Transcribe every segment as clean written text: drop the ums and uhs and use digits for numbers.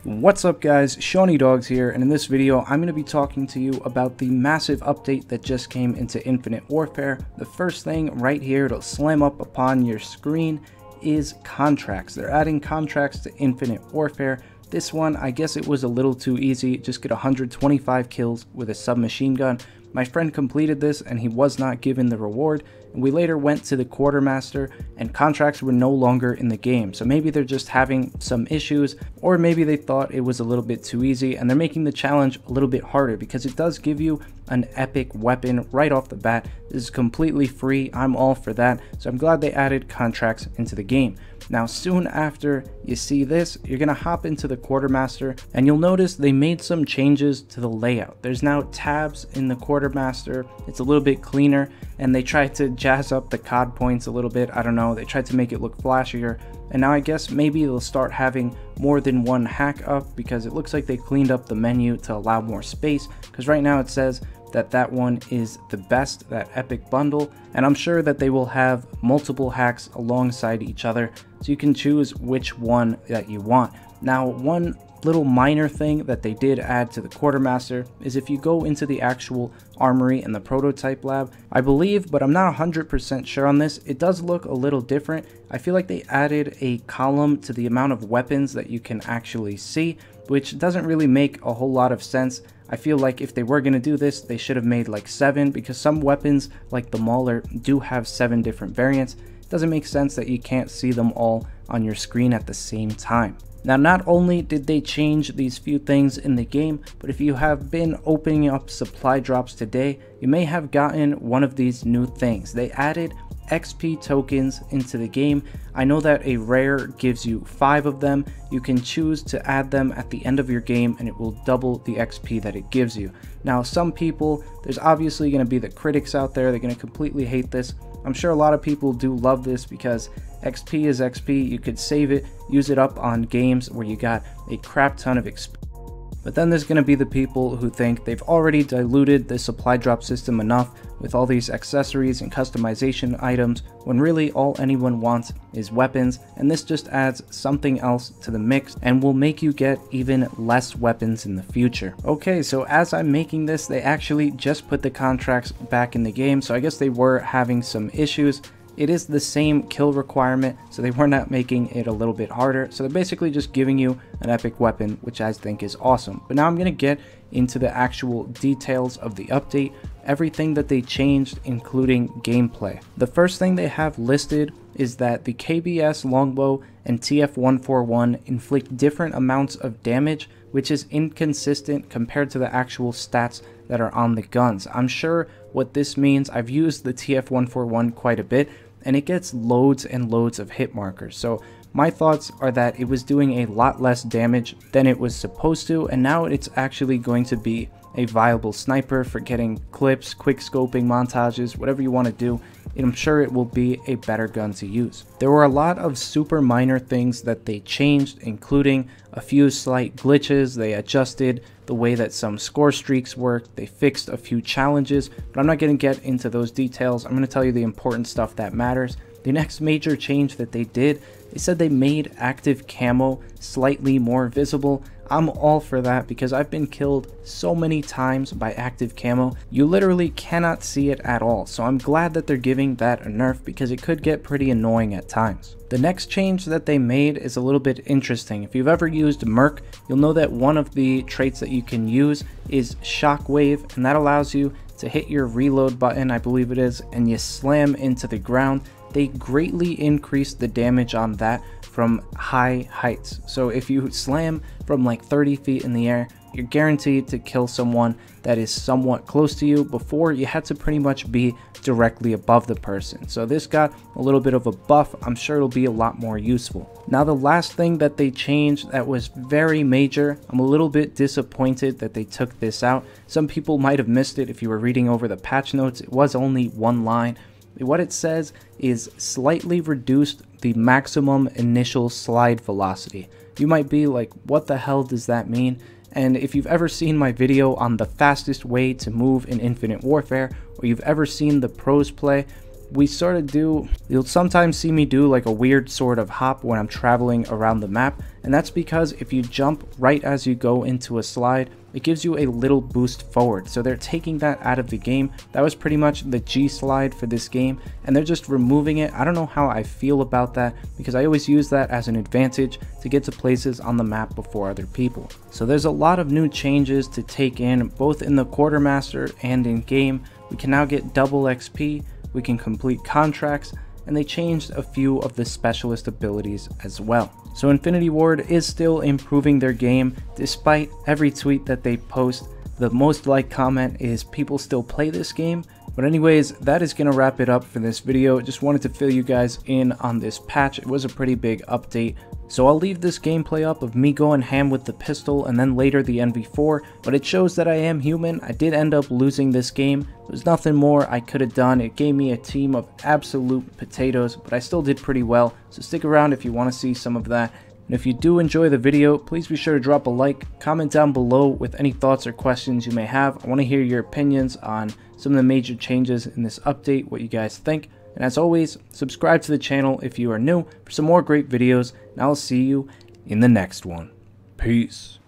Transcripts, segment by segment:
What's up guys, Shawnee Dogs here, and in this video I'm going to be talking to you about the massive update that just came into Infinite Warfare. The first thing right here to slam up upon your screen is contracts. They're adding contracts to Infinite Warfare. This one, I guess it was a little too easy. Just get 125 kills with a submachine gun. My friend completed this and he was not given the reward. And we later went to the Quartermaster and contracts were no longer in the game. So maybe they're just having some issues, or maybe they thought it was a little bit too easy and they're making the challenge a little bit harder because it does give you an epic weapon right off the bat. This is completely free. I'm all for that. So I'm glad they added contracts into the game. Now, soon after you see this, you're going to hop into the Quartermaster and you'll notice they made some changes to the layout. There's now tabs in the Quartermaster. It's a little bit cleaner and they tried to jazz up the COD points a little bit. I don't know. They tried to make it look flashier. And now I guess maybe they'll start having more than one hack up because it looks like they cleaned up the menu to allow more space. Because right now it says that one is the best, that epic bundle, and I'm sure that they will have multiple hacks alongside each other so you can choose which one that you want. Now, one little minor thing that they did add to the Quartermaster is if you go into the actual armory and the prototype lab, I believe, but I'm not 100% sure on this, it does look a little different. I feel like they added a column to the amount of weapons that you can actually see, which doesn't really make a whole lot of sense. I feel like if they were going to do this, they should have made like 7, because some weapons like the Mauler do have 7 different variants. It doesn't make sense that you can't see them all on your screen at the same time. Now, not only did they change these few things in the game, but if you have been opening up supply drops today, you may have gotten one of these new things. They added XP tokens into the game. I know that a rare gives you 5 of them. You can choose to add them at the end of your game and it will double the XP that it gives you. Now, some people, there's obviously going to be the critics out there, they're going to completely hate this. I'm sure a lot of people do love this because XP is XP. You could save it, use it up on games where you got a crap ton of XP. But then there's going to be the people who think they've already diluted the supply drop system enough with all these accessories and customization items, when really all anyone wants is weapons, and this just adds something else to the mix and will make you get even less weapons in the future. Okay, so as I'm making this, they actually just put the contracts back in the game, so I guess they were having some issues. It is the same kill requirement, so they were not making it a little bit harder. So they're basically just giving you an epic weapon, which I think is awesome. But now I'm going to get into the actual details of the update, everything that they changed, including gameplay. The first thing they have listed is that the KBS longbow and TF141 inflict different amounts of damage, which is inconsistent compared to the actual stats that are on the guns. I'm sure what this means. I've used the TF141 quite a bit, and it gets loads and loads of hit markers. So my thoughts are that it was doing a lot less damage than it was supposed to, and now it's actually going to be a viable sniper for getting clips, quick scoping montages, whatever you want to do. I'm sure it will be a better gun to use. There were a lot of super minor things that they changed, including a few slight glitches. They adjusted the way that some score streaks work. They fixed a few challenges, but I'm not going to get into those details. I'm going to tell you the important stuff that matters. The next major change that they did, they said they made active camo slightly more visible. I'm all for that because I've been killed so many times by active camo. You literally cannot see it at all. So I'm glad that they're giving that a nerf because it could get pretty annoying at times. The next change that they made is a little bit interesting. If you've ever used NUKE, you'll know that one of the traits that you can use is shockwave, and that allows you to hit your reload button, I believe it is, and you slam into the ground. They greatly increased the damage on that from high heights. So if you slam from like 30 feet in the air, you're guaranteed to kill someone that is somewhat close to you. Before, you had to pretty much be directly above the person. So this got a little bit of a buff. I'm sure it'll be a lot more useful. Now, the last thing that they changed that was very major, I'm a little bit disappointed that they took this out. Some people might have missed it if you were reading over the patch notes. It was only one line. What it says is slightly reduced the maximum initial slide velocity. You might be like, what the hell does that mean? And if you've ever seen my video on the fastest way to move in Infinite Warfare, or you've ever seen the pros play, you'll sometimes see me do like a weird sort of hop when I'm traveling around the map, and that's because if you jump right as you go into a slide, it gives you a little boost forward. So they're taking that out of the game. That was pretty much the G slide for this game, and they're just removing it. I don't know how I feel about that, because I always use that as an advantage to get to places on the map before other people. So there's a lot of new changes to take in, both in the Quartermaster and in game. We can now get double XP, we can complete contracts, and they changed a few of the specialist abilities as well. So Infinity Ward is still improving their game despite every tweet that they post. The most liked comment is people still play this game. But anyways, that is going to wrap it up for this video. Just wanted to fill you guys in on this patch. It was a pretty big update. So I'll leave this gameplay up of me going ham with the pistol and then later the NV4, but it shows that I am human. I did end up losing this game. There's nothing more I could have done. It gave me a team of absolute potatoes, but I still did pretty well. So stick around if you want to see some of that. And if you do enjoy the video, please be sure to drop a like, comment down below with any thoughts or questions you may have. I want to hear your opinions on some of the major changes in this update, what you guys think. And as always, subscribe to the channel if you are new for some more great videos, and I'll see you in the next one. Peace.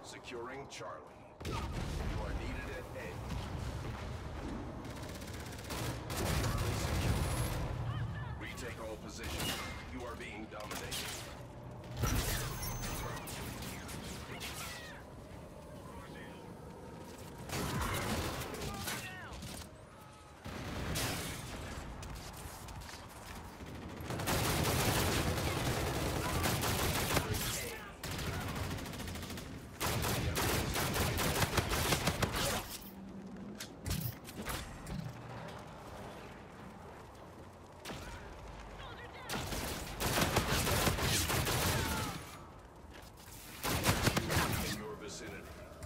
Securing Charlie. You are needed at A. Charlie secure. Retake all positions. You are being dominated.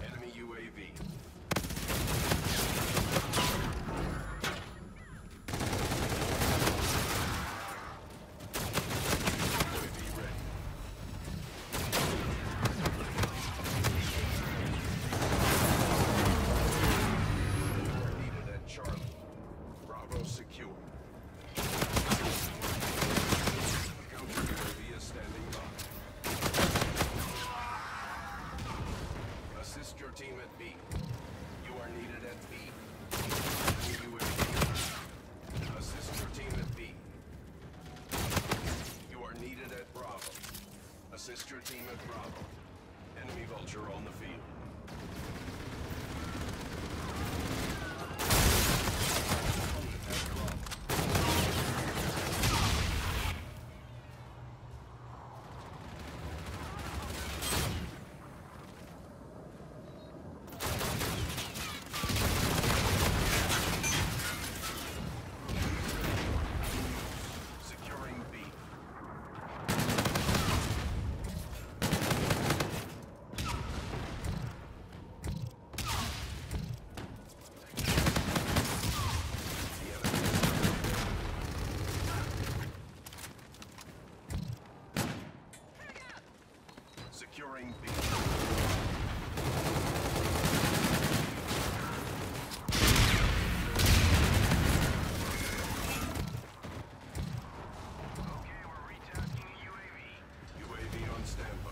Enemy UAV. UAV ready. Needed at Charlie. Bravo secure. Counter UAV is standing by. Assist your team at B. You are needed at B. UAV. Assist your team at B. You are needed at Bravo. Assist your team at Bravo. Enemy vulture on the field. Securing B. Securing B. UAV on standby.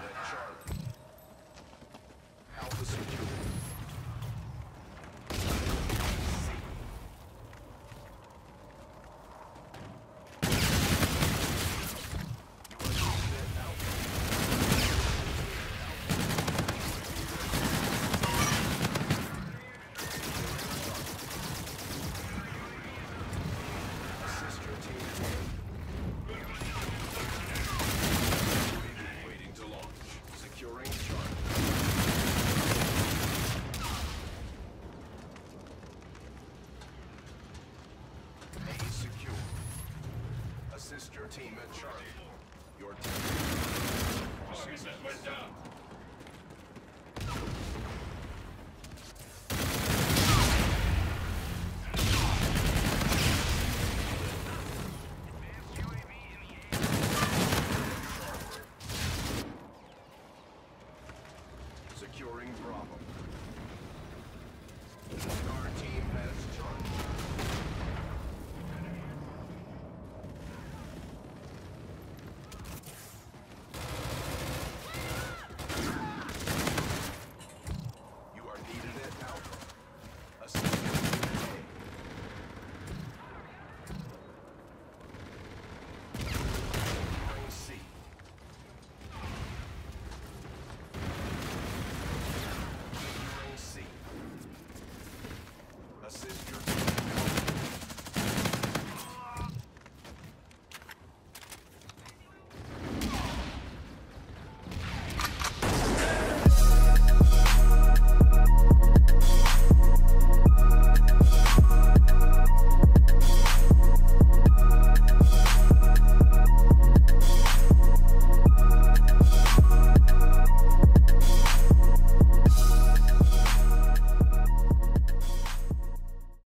At Charlie. Alpha secure. team at Charlie. Your team. Target went down. Securing Bravo. Our team has Charlie.